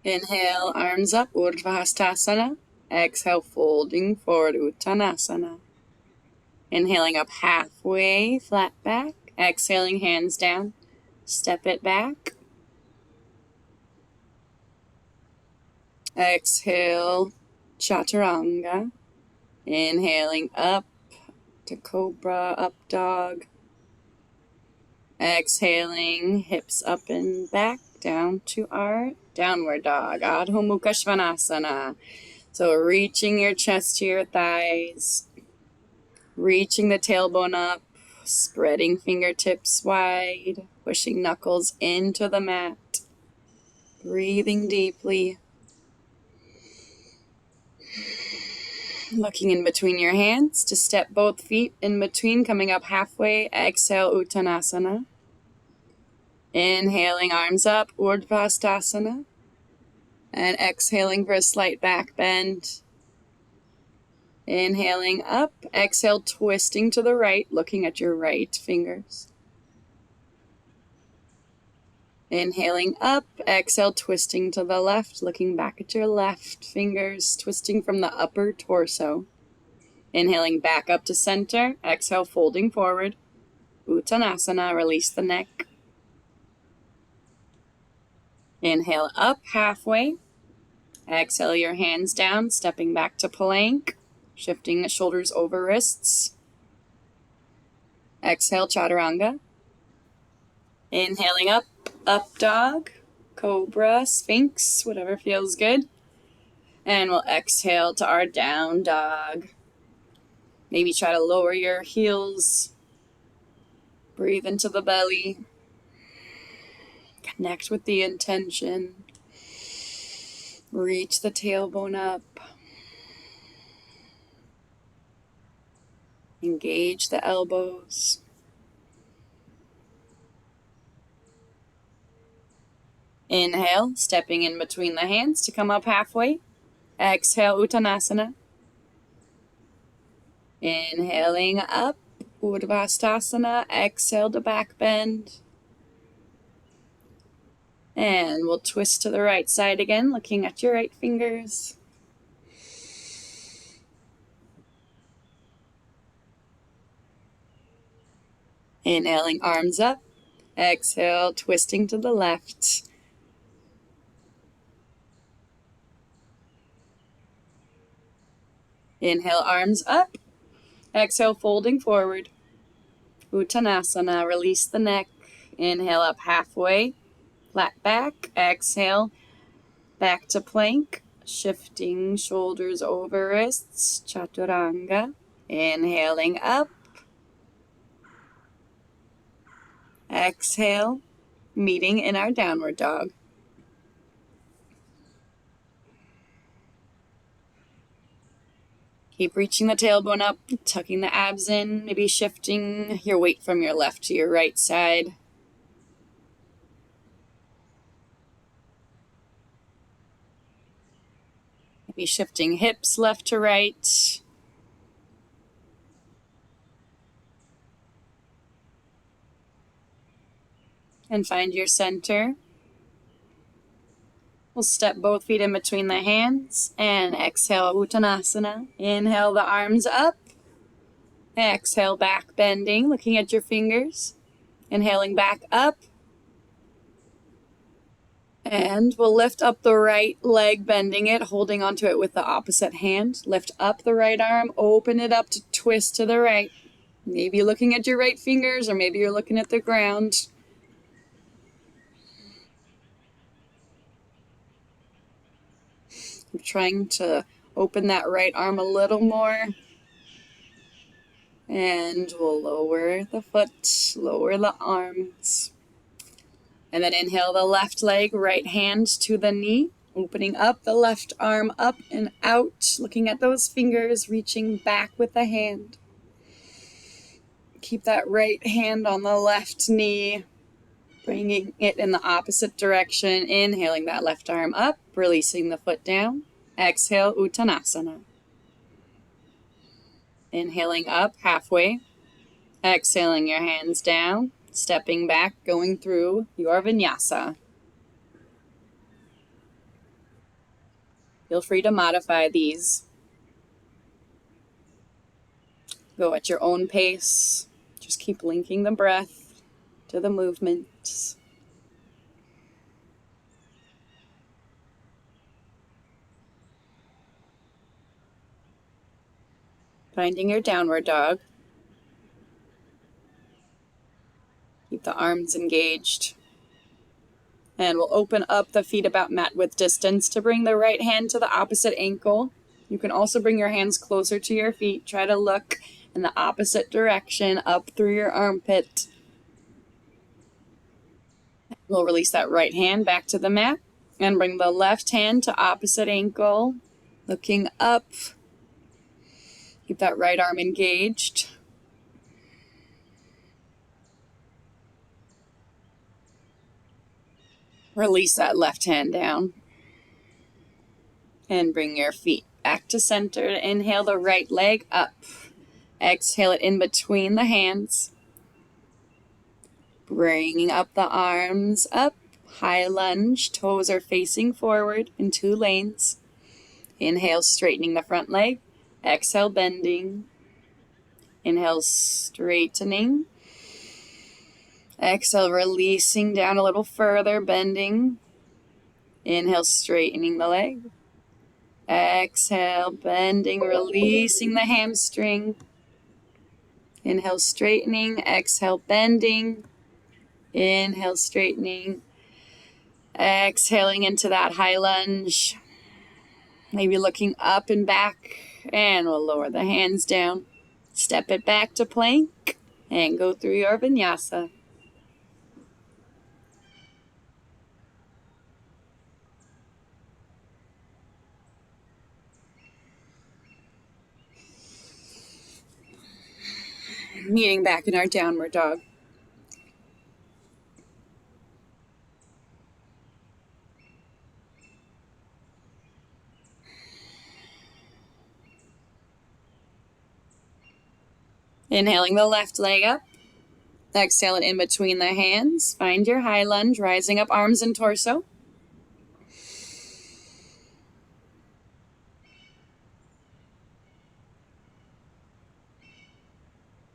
Inhale, arms up, Urdhva Hastasana. Exhale, folding forward, Uttanasana. Inhaling up halfway, flat back. Exhaling, hands down. Step it back. Exhale, Chaturanga. Inhaling up to Cobra, up dog. Exhaling, hips up and back, down to our downward dog, Adho Mukha Svanasana. So reaching your chest to your thighs, reaching the tailbone up, spreading fingertips wide, pushing knuckles into the mat, breathing deeply. Looking in between your hands to step both feet in between, coming up halfway. Exhale, Uttanasana. Inhaling, arms up, Urdhva Hastasana. And exhaling for a slight back bend. Inhaling up, exhale, twisting to the right, looking at your right fingers. Inhaling up, exhale, twisting to the left, looking back at your left fingers, twisting from the upper torso. Inhaling back up to center, exhale, folding forward. Uttanasana, release the neck. Inhale up halfway. Exhale your hands down, stepping back to plank, shifting the shoulders over wrists. Exhale, Chaturanga. Inhaling up, up dog, cobra, sphinx, whatever feels good. And we'll exhale to our down dog. Maybe try to lower your heels. Breathe into the belly. Connect with the intention. Reach the tailbone up. Engage the elbows. Inhale, stepping in between the hands to come up halfway. Exhale, Uttanasana. Inhaling up, Urdhva Hastasana. Exhale to back bend. And we'll twist to the right side again, looking at your right fingers. Inhaling, arms up. Exhale, twisting to the left. Inhale, arms up. Exhale, folding forward. Uttanasana, release the neck. Inhale up halfway, flat back. Exhale, back to plank. Shifting shoulders over wrists, Chaturanga. Inhaling up. Exhale, meeting in our downward dog. Keep reaching the tailbone up, tucking the abs in, maybe shifting your weight from your left to your right side. Maybe shifting hips left to right. And find your center. We'll step both feet in between the hands and exhale, Uttanasana. Inhale the arms up. Exhale, back bending, looking at your fingers. Inhaling back up. And we'll lift up the right leg, bending it, holding onto it with the opposite hand. Lift up the right arm, open it up to twist to the right. Maybe you're looking at your right fingers, or maybe you're looking at the ground. I'm trying to open that right arm a little more. And we'll lower the foot, lower the arms. And then inhale the left leg, right hand to the knee. Opening up the left arm up and out. Looking at those fingers, reaching back with the hand. Keep that right hand on the left knee. Bringing it in the opposite direction. Inhaling that left arm up, releasing the foot down. Exhale, Uttanasana. Inhaling up halfway. Exhaling your hands down. Stepping back, going through your Vinyasa. Feel free to modify these. Go at your own pace. Just keep linking the breath to the movements. Finding your downward dog. Keep the arms engaged. And we'll open up the feet about mat width distance to bring the right hand to the opposite ankle. You can also bring your hands closer to your feet. Try to look in the opposite direction, up through your armpit. We'll release that right hand back to the mat and bring the left hand to opposite ankle, looking up. Keep that right arm engaged. Release that left hand down. And bring your feet back to center. Inhale the right leg up. Exhale it in between the hands. Bringing up the arms up. High lunge. Toes are facing forward in 2 lanes. Inhale, straightening the front leg. Exhale, bending. Inhale, straightening. Exhale, releasing down a little further, bending. Inhale, straightening the leg. Exhale, bending, releasing the hamstring. Inhale, straightening. Exhale, bending. Inhale, straightening. Exhaling into that high lunge. Maybe looking up and back. And we'll lower the hands down. Step it back to plank. And go through your vinyasa. Meeting back in our downward dog. Inhaling the left leg up. Exhale it in between the hands. Find your high lunge, rising up arms and torso.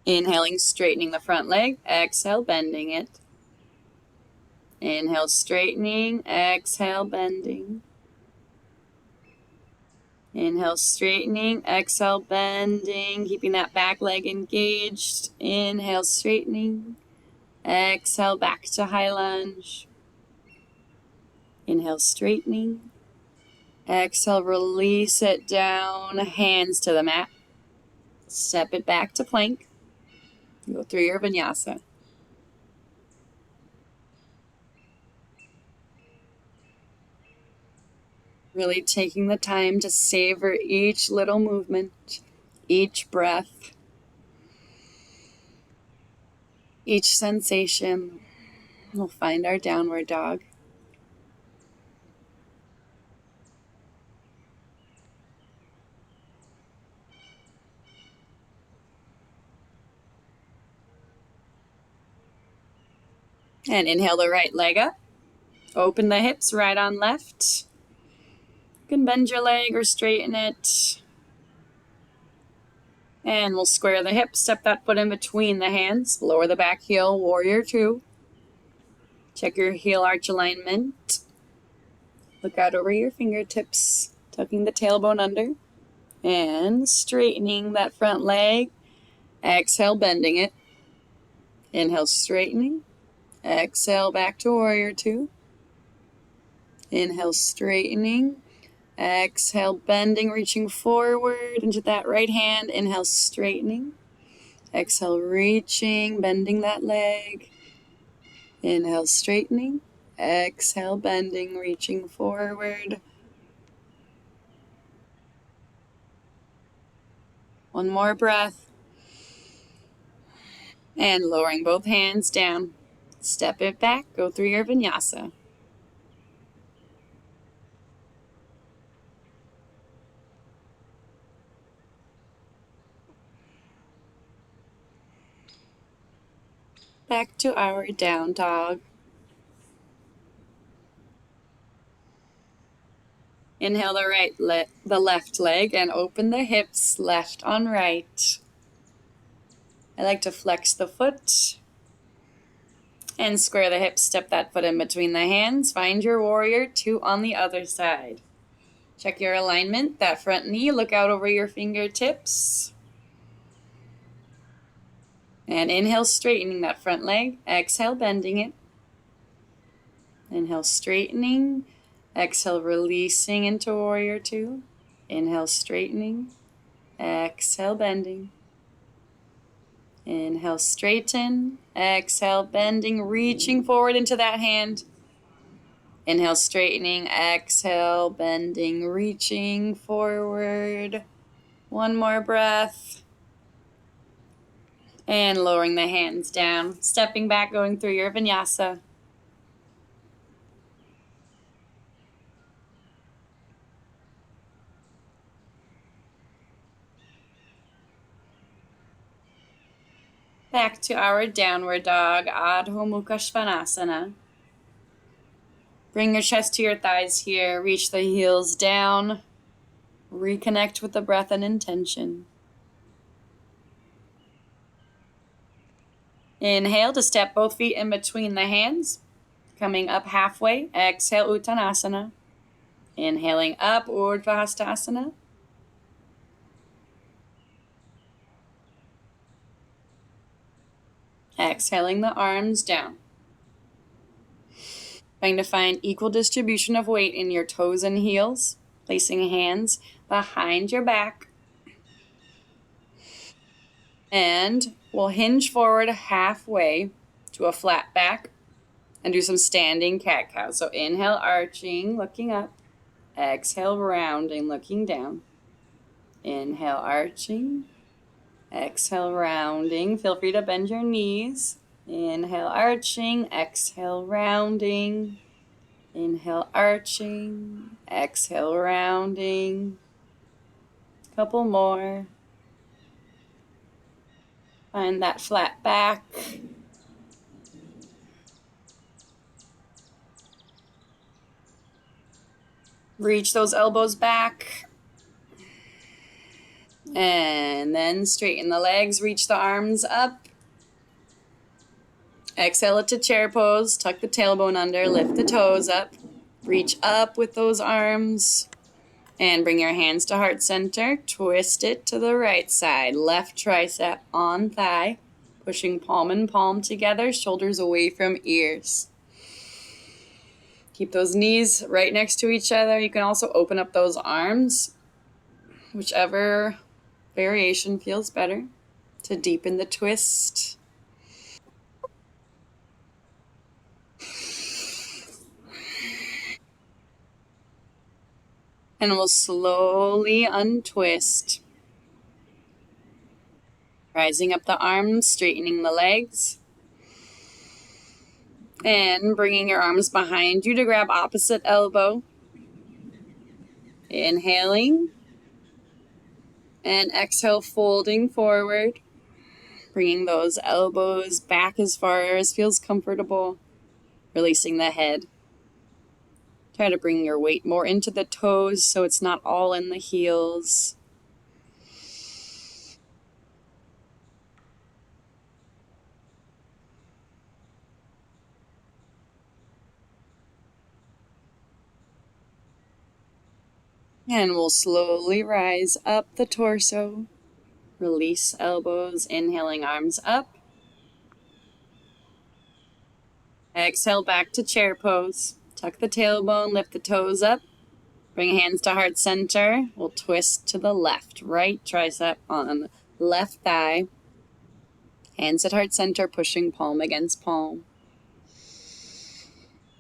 Inhaling, straightening the front leg. Exhale, bending it. Inhale, straightening. Exhale, bending. Inhale, straightening. Exhale, bending. Keeping that back leg engaged. Inhale, straightening. Exhale, back to high lunge. Inhale, straightening. Exhale, release it down. Hands to the mat. Step it back to plank. Go through your vinyasa. Really taking the time to savor each little movement, each breath, each sensation. We'll find our downward dog. And inhale the right leg up. Open the hips, right on left. You can bend your leg or straighten it. And we'll square the hips, step that foot in between the hands. Lower the back heel, warrior 2. Check your heel arch alignment. Look out over your fingertips, tucking the tailbone under. And straightening that front leg. Exhale, bending it. Inhale, straightening. Exhale, back to warrior 2. Inhale, straightening. Exhale, bending, reaching forward into that right hand. Inhale, straightening. Exhale, reaching, bending that leg. Inhale, straightening. Exhale, bending, reaching forward. One more breath. And lowering both hands down. Step it back, go through your vinyasa. Back to our down dog. Inhale the left leg and open the hips, left on right. I like to flex the foot and square the hips. Step that foot in between the hands. Find your warrior two on the other side. Check your alignment. That front knee, look out over your fingertips. And inhale, straightening that front leg. Exhale, bending it. Inhale, straightening. Exhale, releasing into warrior two. Inhale, straightening. Exhale, bending. Inhale, straighten. Exhale, bending, reaching forward into that hand. Inhale, straightening. Exhale, bending, reaching forward. One more breath. And lowering the hands down. Stepping back, going through your vinyasa. Back to our downward dog, Adho Mukha Svanasana. Bring your chest to your thighs here. Reach the heels down. Reconnect with the breath and intention. Inhale to step both feet in between the hands. Coming up halfway, exhale Uttanasana. Inhaling up, Urdhva Hastasana. Exhaling the arms down. Trying to find equal distribution of weight in your toes and heels. Placing hands behind your back. And we'll hinge forward halfway to a flat back and do some standing cat-cow. So inhale, arching, looking up. Exhale, rounding, looking down. Inhale, arching. Exhale, rounding. Feel free to bend your knees. Inhale, arching. Exhale, rounding. Inhale, arching. Exhale, rounding. Couple more. Find that flat back. Reach those elbows back. And then straighten the legs, reach the arms up. Exhale it to chair pose, tuck the tailbone under, lift the toes up. Reach up with those arms. And bring your hands to heart center, twist it to the right side. Left tricep on thigh, pushing palm and palm together, shoulders away from ears. Keep those knees right next to each other. You can also open up those arms, whichever variation feels better, to deepen the twist. And we'll slowly untwist. Rising up the arms, straightening the legs. And bringing your arms behind you to grab opposite elbow. Inhaling. And exhale, folding forward. Bringing those elbows back as far as feels comfortable. Releasing the head. Try to bring your weight more into the toes so it's not all in the heels. And we'll slowly rise up the torso. Release elbows, inhaling arms up. Exhale back to chair pose. Tuck the tailbone, lift the toes up. Bring hands to heart center. We'll twist to the left. Right tricep on left thigh. Hands at heart center, pushing palm against palm.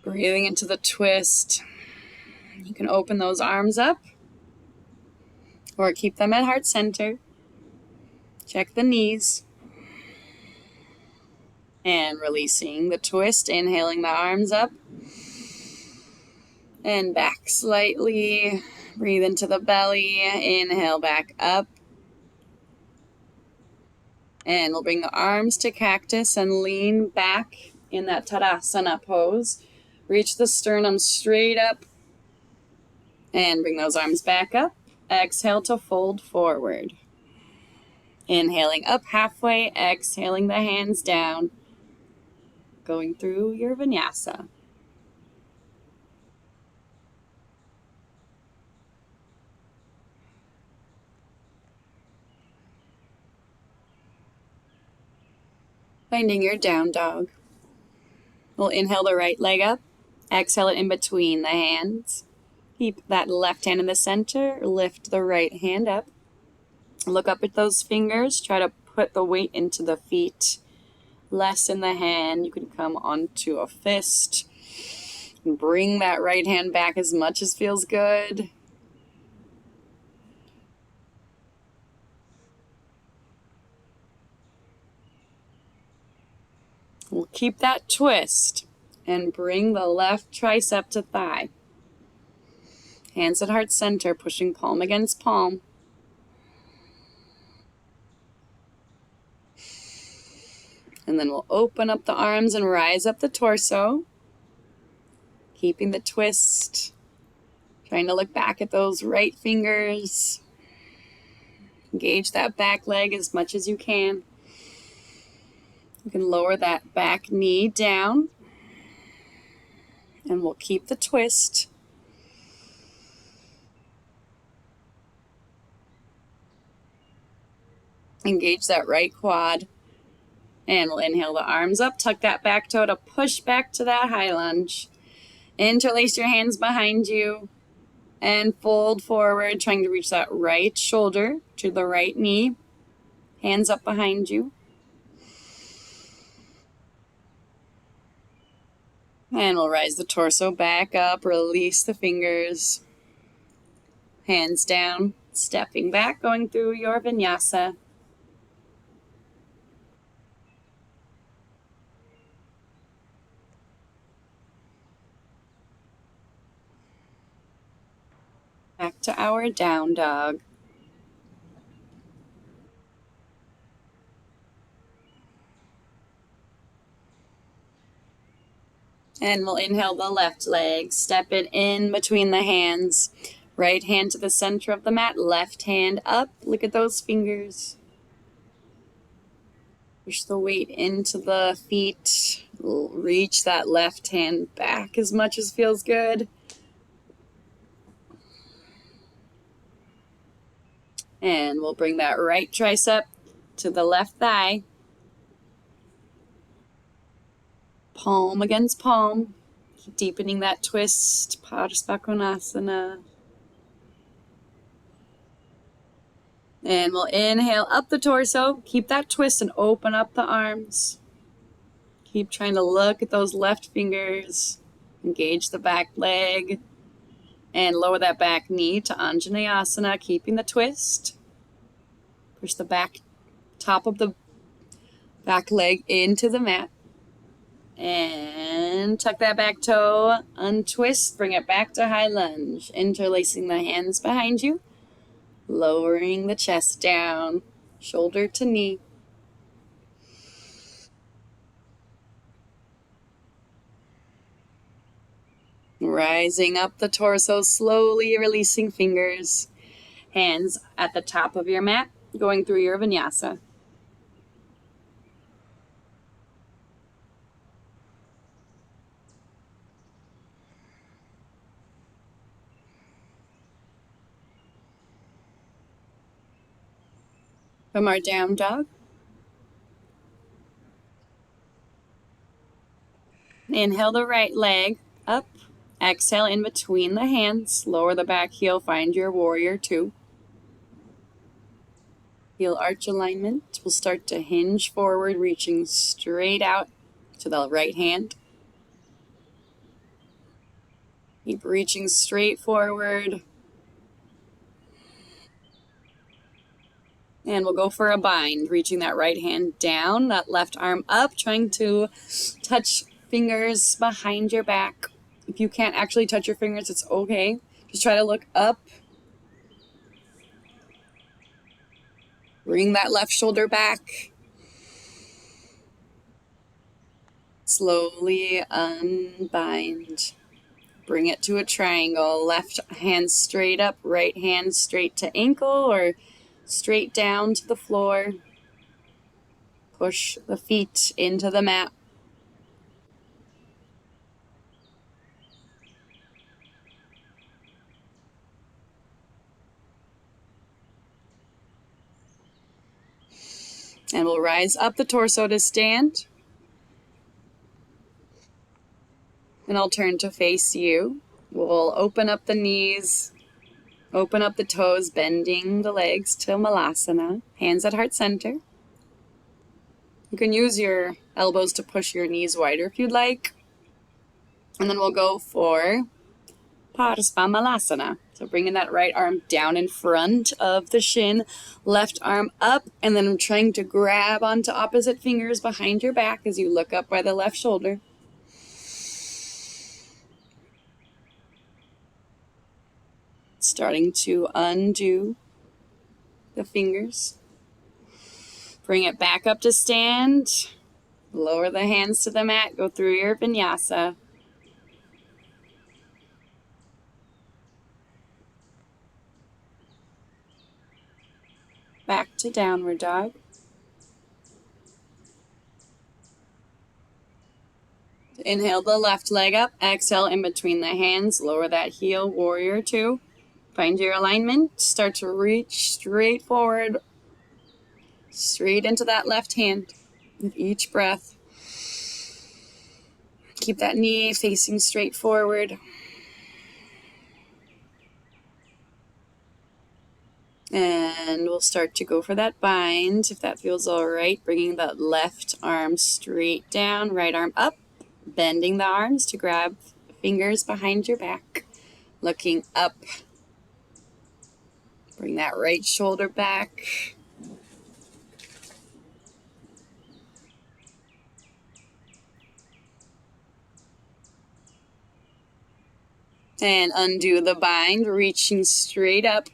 Breathing into the twist. You can open those arms up or keep them at heart center. Check the knees. And releasing the twist, inhaling the arms up. And back slightly. Breathe into the belly. Inhale back up. And we'll bring the arms to cactus and lean back in that Tadasana pose. Reach the sternum straight up. And bring those arms back up. Exhale to fold forward. Inhaling up halfway, exhaling the hands down. Going through your vinyasa. Finding your down dog. We'll inhale the right leg up. Exhale it in between the hands. Keep that left hand in the center. Lift the right hand up. Look up at those fingers. Try to put the weight into the feet. Less in the hand. You can come onto a fist. Bring that right hand back as much as feels good. We'll keep that twist and bring the left tricep to thigh. Hands at heart center, pushing palm against palm. And then we'll open up the arms and rise up the torso. Keeping the twist. Trying to look back at those right fingers. Engage that back leg as much as you can. You can lower that back knee down. And we'll keep the twist. Engage that right quad. And we'll inhale the arms up. Tuck that back toe to push back to that high lunge. Interlace your hands behind you. And fold forward, trying to reach that right shoulder to the right knee. Hands up behind you. And we'll rise the torso back up, release the fingers. Hands down, stepping back, going through your vinyasa. Back to our down dog. And we'll inhale the left leg, step it in between the hands. Right hand to the center of the mat, left hand up. Look at those fingers. Push the weight into the feet. Reach that left hand back as much as feels good. And we'll bring that right tricep to the left thigh. Palm against palm. Keep deepening that twist. Padasvakonasana. And we'll inhale up the torso. Keep that twist and open up the arms. Keep trying to look at those left fingers. Engage the back leg. And lower that back knee to Anjaneyasana, keeping the twist. Push the back top of the back leg into the mat. And tuck that back toe, untwist, bring it back to high lunge. Interlacing the hands behind you. Lowering the chest down, shoulder to knee. Rising up the torso, slowly releasing fingers. Hands at the top of your mat, going through your vinyasa. From our down dog. Inhale the right leg up. Exhale in between the hands. Lower the back heel. Find your warrior two. Heel arch alignment. We'll start to hinge forward, reaching straight out to the right hand. Keep reaching straight forward. And we'll go for a bind, reaching that right hand down, that left arm up, trying to touch fingers behind your back. If you can't actually touch your fingers, it's okay. Just try to look up. Bring that left shoulder back. Slowly unbind. Bring it to a triangle. Left hand straight up, right hand straight to ankle or straight down to the floor. Push the feet into the mat. And we'll rise up the torso to stand. And I'll turn to face you. We'll open up the knees, open up the toes, bending the legs to Malasana. Hands at heart center. You can use your elbows to push your knees wider if you'd like. And then we'll go for Malasana. So bringing that right arm down in front of the shin, left arm up, and then I'm trying to grab onto opposite fingers behind your back as you look up by the left shoulder. Starting to undo the fingers. Bring it back up to stand. Lower the hands to the mat. Go through your Vinyasa. Back to downward dog. Inhale the left leg up. Exhale in between the hands. Lower that heel. Warrior two. Find your alignment. Start to reach straight forward. Straight into that left hand with each breath. Keep that knee facing straight forward. And we'll start to go for that bind, if that feels all right. Bringing that left arm straight down, right arm up. Bending the arms to grab fingers behind your back. Looking up. Bring that right shoulder back. And undo the bind, reaching straight up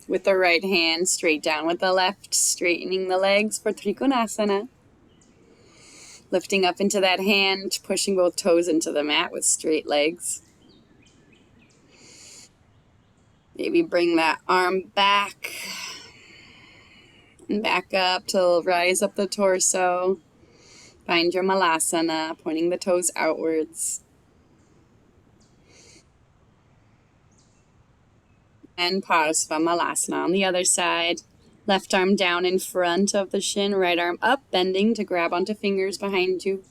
with the right hand, straight down with the left, straightening the legs for Trikonasana. Lifting up into that hand, pushing both toes into the mat with straight legs. Maybe bring that arm back and back up to rise up the torso. Find your Malasana, pointing the toes outwards. And Malasana on the other side. Left arm down in front of the shin, right arm up, bending to grab onto fingers behind you.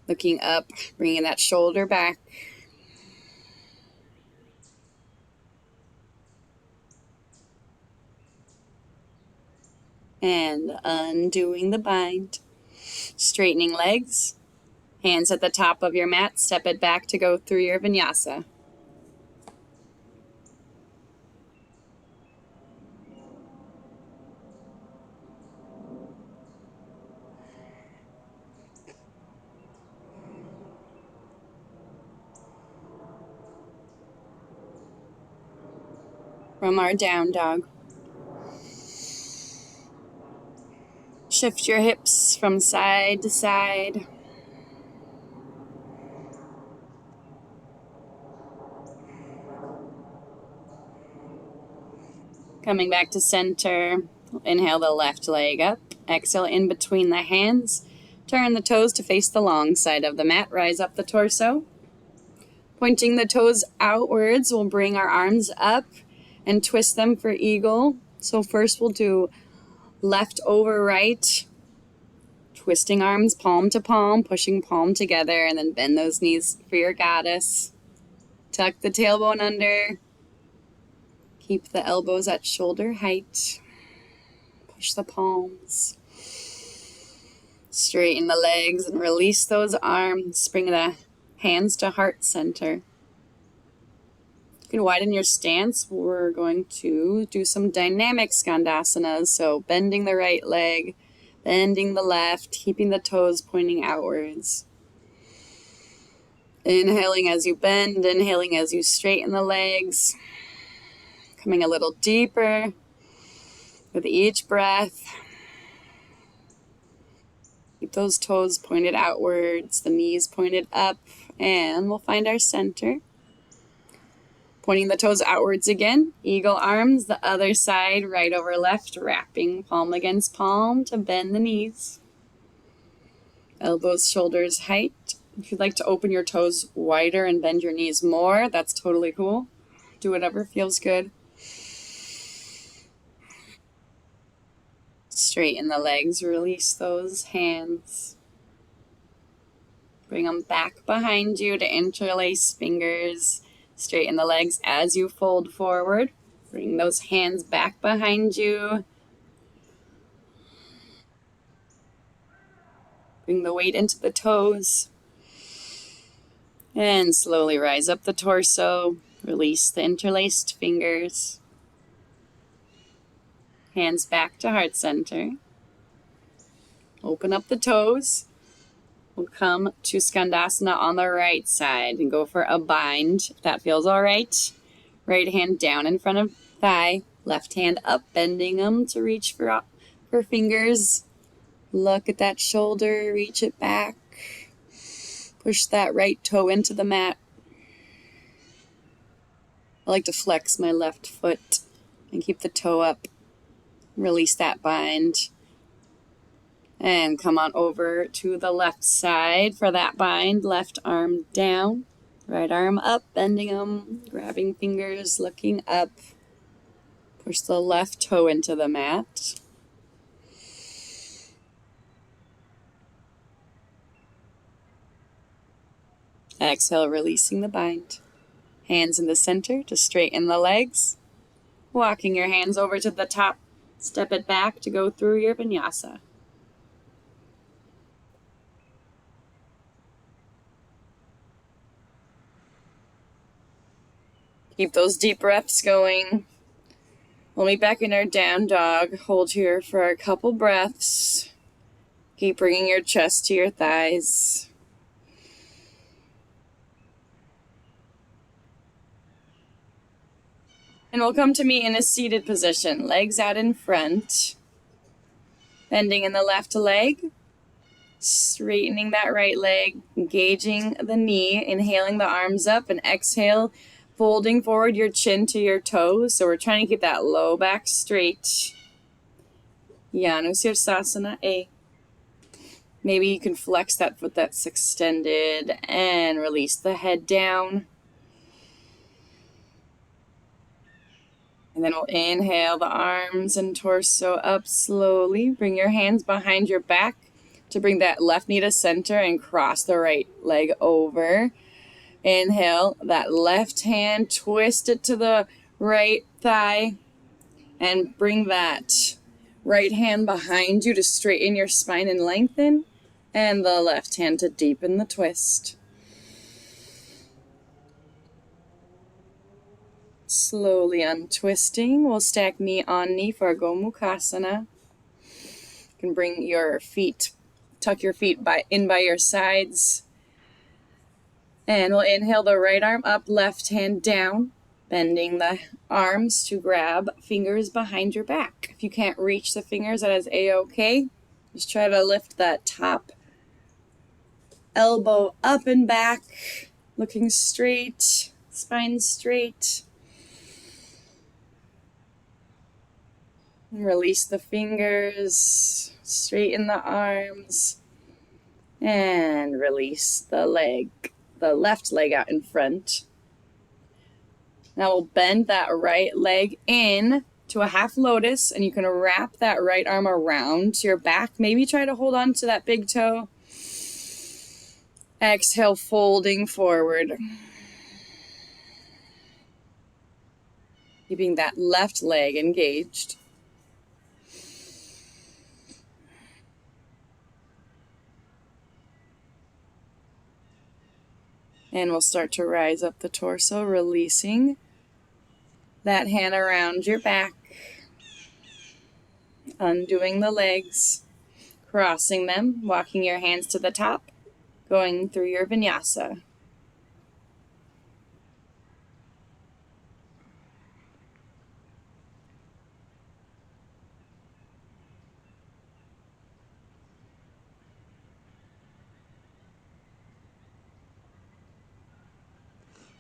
Looking up, bringing that shoulder back. And undoing the bind. Straightening legs. Hands at the top of your mat, step it back to go through your Vinyasa. From our down dog. Shift your hips from side to side. Coming back to center. Inhale the left leg up. Exhale in between the hands. Turn the toes to face the long side of the mat. Rise up the torso. Pointing the toes outwards, we'll bring our arms up and twist them for eagle. So first we'll do left over right. Twisting arms palm to palm, pushing palm together, and then bend those knees for your goddess. Tuck the tailbone under. Keep the elbows at shoulder height. Push the palms. Straighten the legs and release those arms. Bring the hands to heart center. You can widen your stance. We're going to do some dynamic Skandasanas. So bending the right leg, bending the left, keeping the toes pointing outwards. Inhaling as you bend, inhaling as you straighten the legs. Coming a little deeper with each breath. Keep those toes pointed outwards, the knees pointed up, and we'll find our center. Pointing the toes outwards again. Eagle arms, the other side, right over left, wrapping palm against palm to bend the knees. Elbows, shoulders height. If you'd like to open your toes wider and bend your knees more, that's totally cool. Do whatever feels good. Straighten the legs, release those hands. Bring them back behind you to interlace fingers. Straighten the legs as you fold forward. Bring those hands back behind you. Bring the weight into the toes. And slowly rise up the torso. Release the interlaced fingers. Hands back to heart center. Open up the toes. We'll come to Skandasana on the right side and go for a bind, if that feels all right. Right hand down in front of thigh. Left hand up, bending them to reach for fingers. Look at that shoulder, reach it back. Push that right toe into the mat. I like to flex my left foot and keep the toe up. Release that bind. And come on over to the left side for that bind. Left arm down, right arm up, bending them, grabbing fingers, looking up. Push the left toe into the mat. Exhale, releasing the bind. Hands in the center to straighten the legs. Walking your hands over to the top. Step it back to go through your vinyasa. Keep those deep breaths going. We'll meet back in our down dog. Hold here for a couple breaths. Keep bringing your chest to your thighs. And we'll come to meet in a seated position. Legs out in front. Bending in the left leg. Straightening that right leg. Engaging the knee. Inhaling the arms up and exhale. Folding forward your chin to your toes. So we're trying to keep that low back straight. Sirsasana A. Maybe you can flex that foot that's extended and release the head down. And then we'll inhale the arms and torso up slowly. Bring your hands behind your back to bring that left knee to center and cross the right leg over. Inhale, that left hand, twist it to the right thigh and bring that right hand behind you to straighten your spine and lengthen, and the left hand to deepen the twist. Slowly untwisting. We'll stack knee on knee for Gomukhasana. You can bring your feet, tuck your feet in by your sides. And we'll inhale the right arm up, left hand down, bending the arms to grab fingers behind your back. If you can't reach the fingers, that is A-okay. Just try to lift that top elbow up and back, looking straight, spine straight. And release the fingers, straighten the arms, and release the left leg out in front. Now we'll bend that right leg in to a half lotus, and you can wrap that right arm around your back. Maybe try to hold on to that big toe. Exhale, folding forward. Keeping that left leg engaged. And we'll start to rise up the torso, releasing that hand around your back. Undoing the legs, crossing them, walking your hands to the top, going through your vinyasa.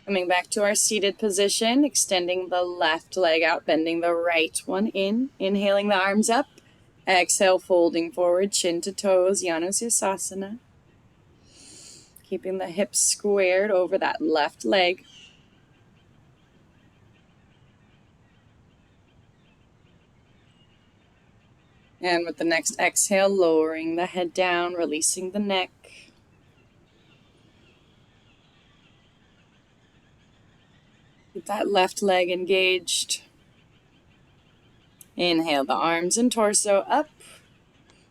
Coming back to our seated position, extending the left leg out, bending the right one in. Inhaling the arms up. Exhale, folding forward, chin to toes, Janusirsasana. Keeping the hips squared over that left leg. And with the next exhale, lowering the head down, releasing the neck. Keep that left leg engaged. Inhale the arms and torso up.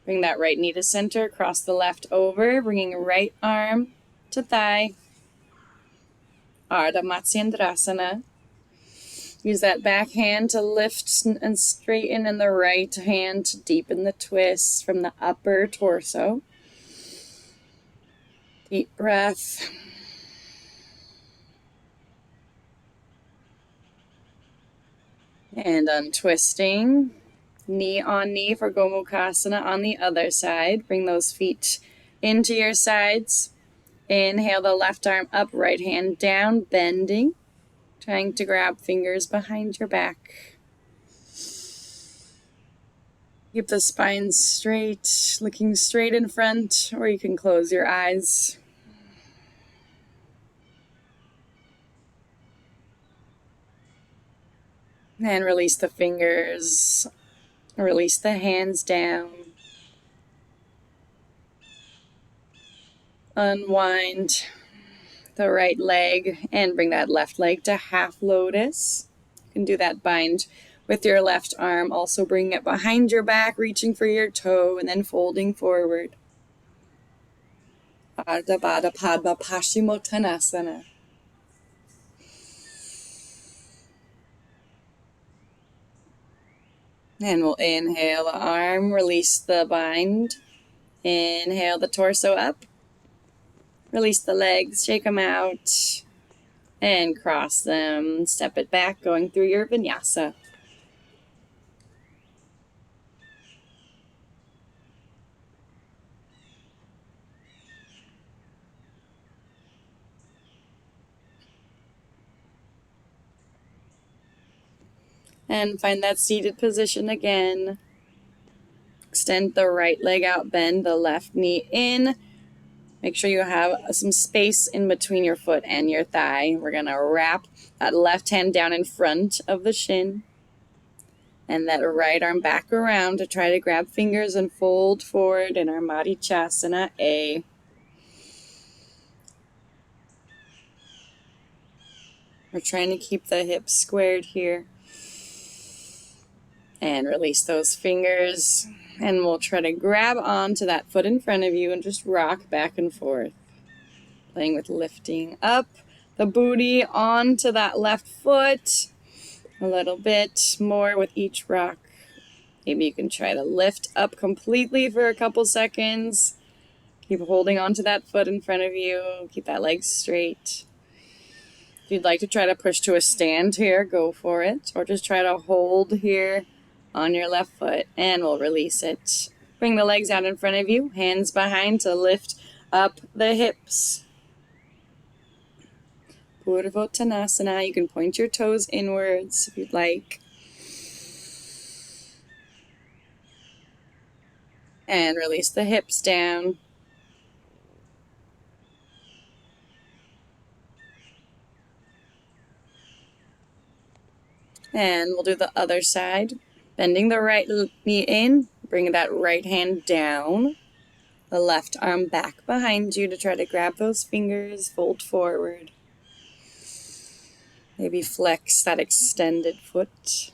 Bring that right knee to center, cross the left over, bringing right arm to thigh. Ardha Matsyendrasana. Use that back hand to lift and straighten, and the right hand to deepen the twist from the upper torso. Deep breath. And untwisting. Knee on knee for Gomukhasana on the other side. Bring those feet into your sides. Inhale the left arm up, right hand down, bending. Trying to grab fingers behind your back. Keep the spine straight, looking straight in front, or you can close your eyes. And release the fingers. Release the hands down. Unwind the right leg and bring that left leg to half lotus. You can do that bind with your left arm. Also bring it behind your back, reaching for your toe, and then folding forward. Ardha Baddha Padma Paschimottanasana. And we'll inhale the arm, release the bind. Inhale the torso up. Release the legs, shake them out, and cross them. Step it back, going through your Vinyasa. And find that seated position again. Extend the right leg out, bend the left knee in. Make sure you have some space in between your foot and your thigh. We're going to wrap that left hand down in front of the shin. And that right arm back around to try to grab fingers and fold forward in our Marichasana A. We're trying to keep the hips squared here. And release those fingers. And we'll try to grab onto that foot in front of you and just rock back and forth. Playing with lifting up the booty onto that left foot. A little bit more with each rock. Maybe you can try to lift up completely for a couple seconds. Keep holding onto that foot in front of you. Keep that leg straight. If you'd like to try to push to a stand here, go for it. Or just try to hold here on your left foot, and we'll release it. Bring the legs out in front of you, hands behind to lift up the hips. Purvottanasana. You can point your toes inwards if you'd like. And release the hips down. And we'll do the other side. Bending the right knee in, bring that right hand down. The left arm back behind you to try to grab those fingers, fold forward. Maybe flex that extended foot.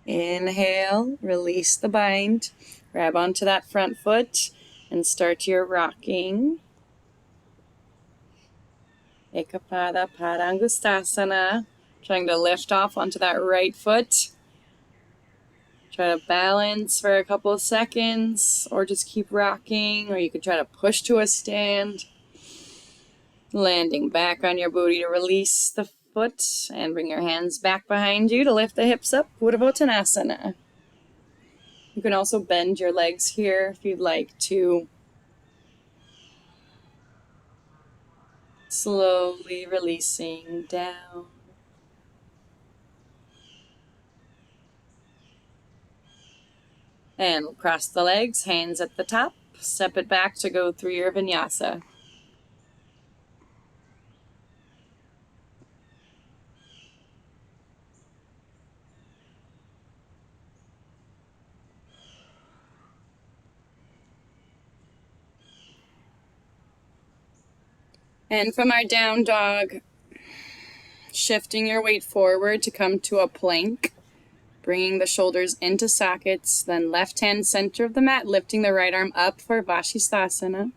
Inhale, release the bind. Grab onto that front foot and start your rocking. Ekapada Padangustasana. Trying to lift off onto that right foot. Try to balance for a couple of seconds, or just keep rocking, or you can try to push to a stand. Landing back on your booty to release the foot, and bring your hands back behind you to lift the hips up. Purvottanasana. You can also bend your legs here if you'd like to. Slowly releasing down. And we'll cross the legs, hands at the top. Step it back to go through your vinyasa. And from our down dog, shifting your weight forward to come to a plank, bringing the shoulders into sockets, then left hand center of the mat, lifting the right arm up for Vashisthasana.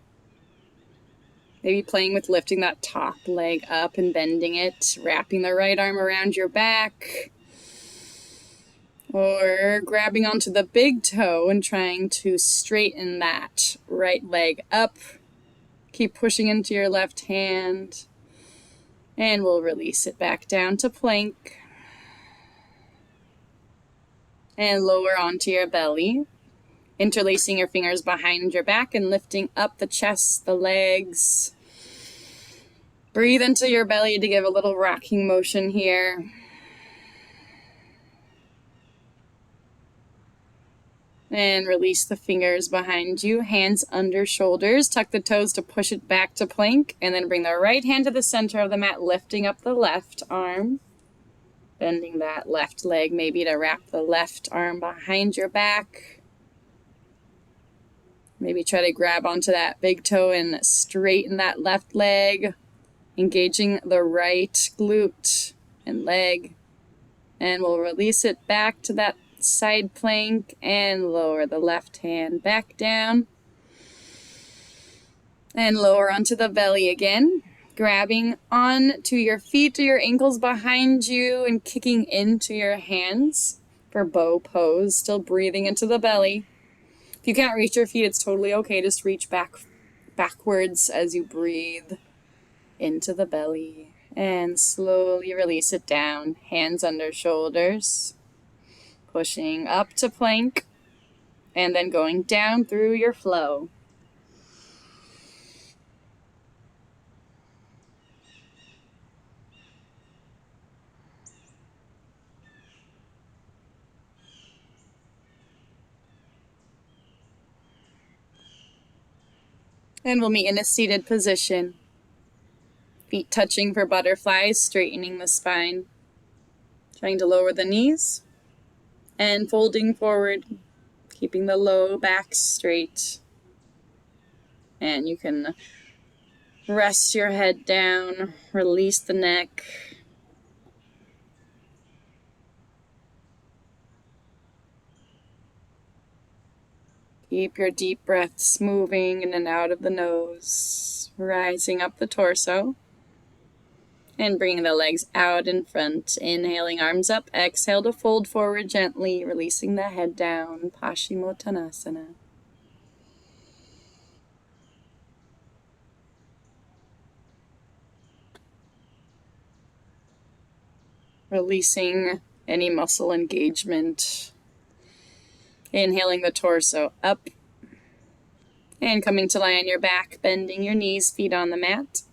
Maybe playing with lifting that top leg up and bending it, wrapping the right arm around your back, or grabbing onto the big toe and trying to straighten that right leg up. Keep pushing into your left hand, and we'll release it back down to plank. And lower onto your belly, interlacing your fingers behind your back and lifting up the chest, the legs. Breathe into your belly to give a little rocking motion here. And release the fingers behind you, hands under shoulders. Tuck the toes to push it back to plank, and then bring the right hand to the center of the mat, lifting up the left arm. Bending that left leg, maybe to wrap the left arm behind your back. Maybe try to grab onto that big toe and straighten that left leg, engaging the right glute and leg. And we'll release it back to that side plank and lower the left hand back down. And lower onto the belly again. Grabbing on to your feet or your ankles behind you and kicking into your hands for bow pose. Still breathing into the belly. If you can't reach your feet, it's totally okay. Just reach backwards as you breathe into the belly. And slowly release it down. Hands under shoulders. Pushing up to plank. And then going down through your flow. And we'll meet in a seated position. Feet touching for butterflies, straightening the spine. Trying to lower the knees. And folding forward, keeping the low back straight. And you can rest your head down, release the neck. Keep your deep breaths moving in and out of the nose, rising up the torso. And bringing the legs out in front. Inhaling, arms up. Exhale to fold forward gently, releasing the head down. Paschimottanasana. Releasing any muscle engagement. Inhaling the torso up. And coming to lie on your back, bending your knees, feet on the mat.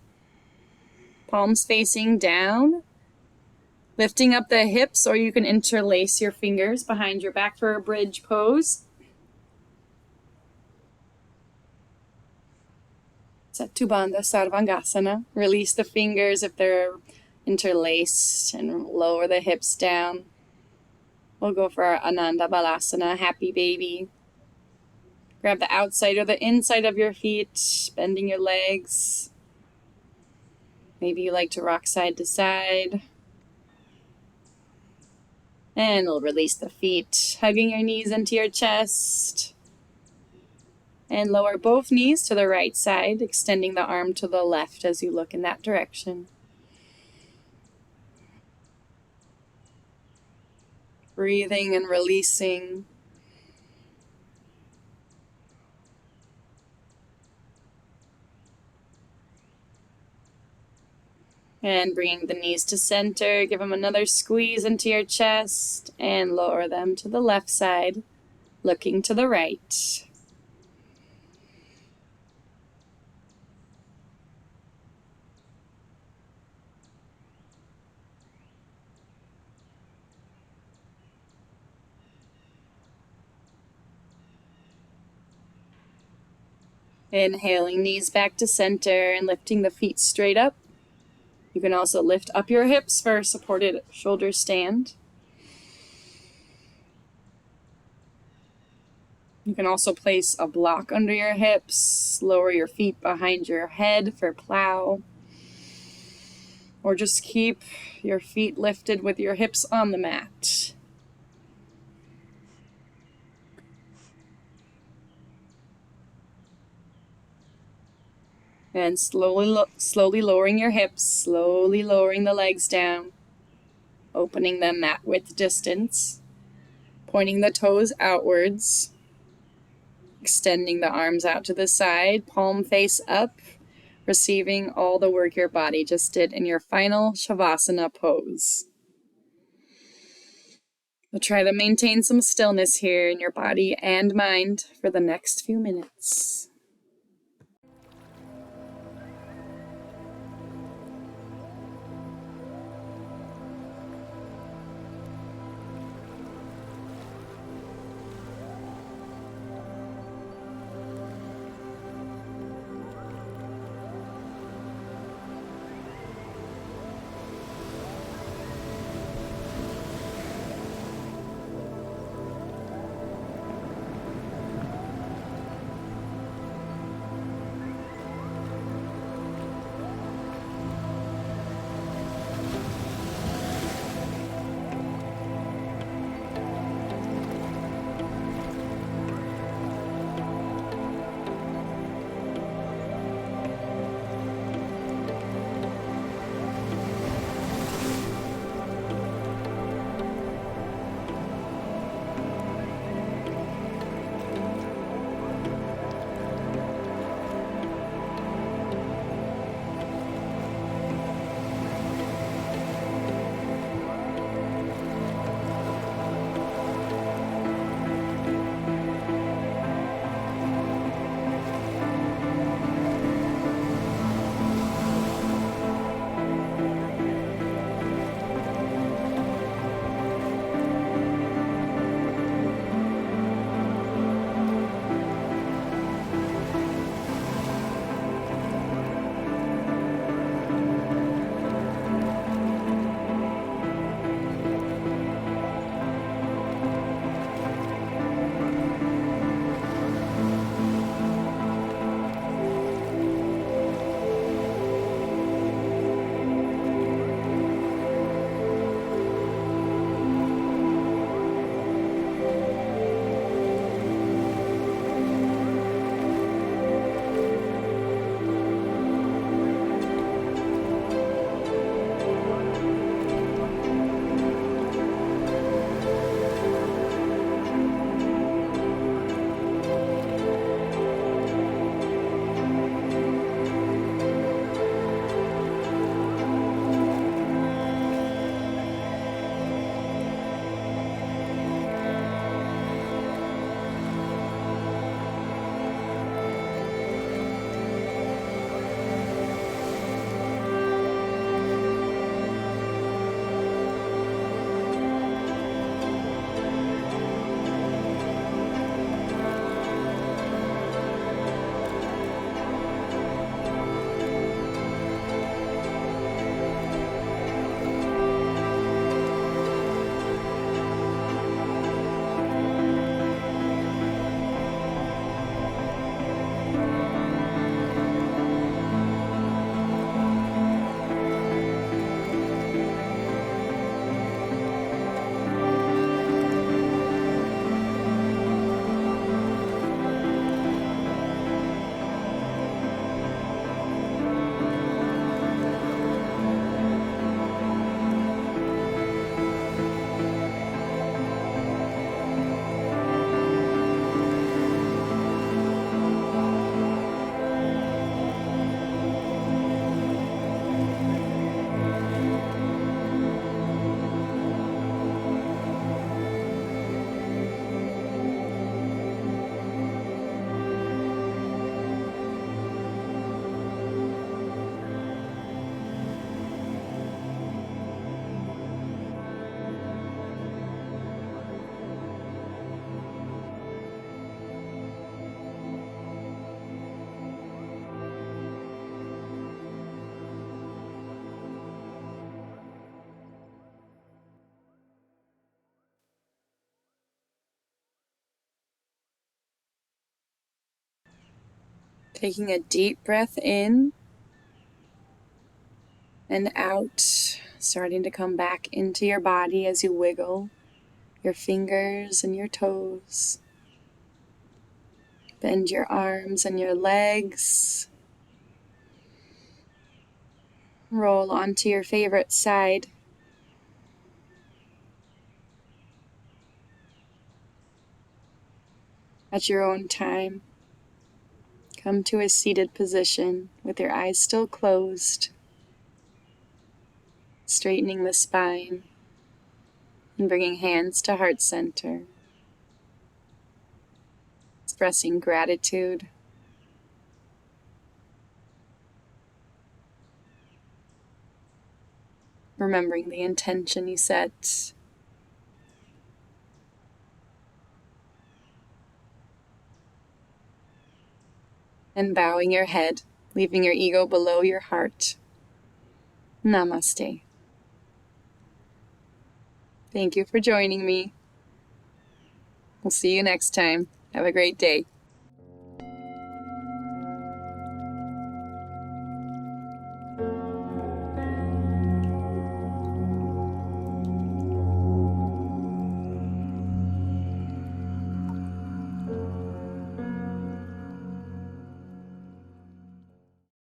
Palms facing down. Lifting up the hips, or you can interlace your fingers behind your back for a bridge pose. Satubandha Sarvangasana. Release the fingers if they're interlaced and lower the hips down. We'll go for our Ananda Balasana, happy baby. Grab the outside or the inside of your feet, bending your legs. Maybe you like to rock side to side. And we'll release the feet, hugging your knees into your chest. And lower both knees to the right side, extending the arm to the left as you look in that direction. Breathing and releasing. And bringing the knees to center, give them another squeeze into your chest and lower them to the left side. looking to the right. Inhaling, knees back to center and lifting the feet straight up. You can also lift up your hips for a supported shoulder stand. You can also place a block under your hips, lower your feet behind your head for plow, or just keep your feet lifted with your hips on the mat. And slowly lowering your hips, slowly lowering the legs down, opening them mat width distance, pointing the toes outwards, extending the arms out to the side, palm face up, receiving all the work your body just did in your final Shavasana pose. We'll try to maintain some stillness here in your body and mind for the next few minutes. Taking a deep breath in and out, starting to come back into your body as you wiggle your fingers and your toes. Bend your arms and your legs. Roll onto your favorite side. At your own time, come to a seated position with your eyes still closed, straightening the spine and bringing hands to heart center, expressing gratitude, remembering the intention you set, and bowing your head, leaving your ego below your heart. Namaste. Thank you for joining me. We'll see you next time. Have a great day.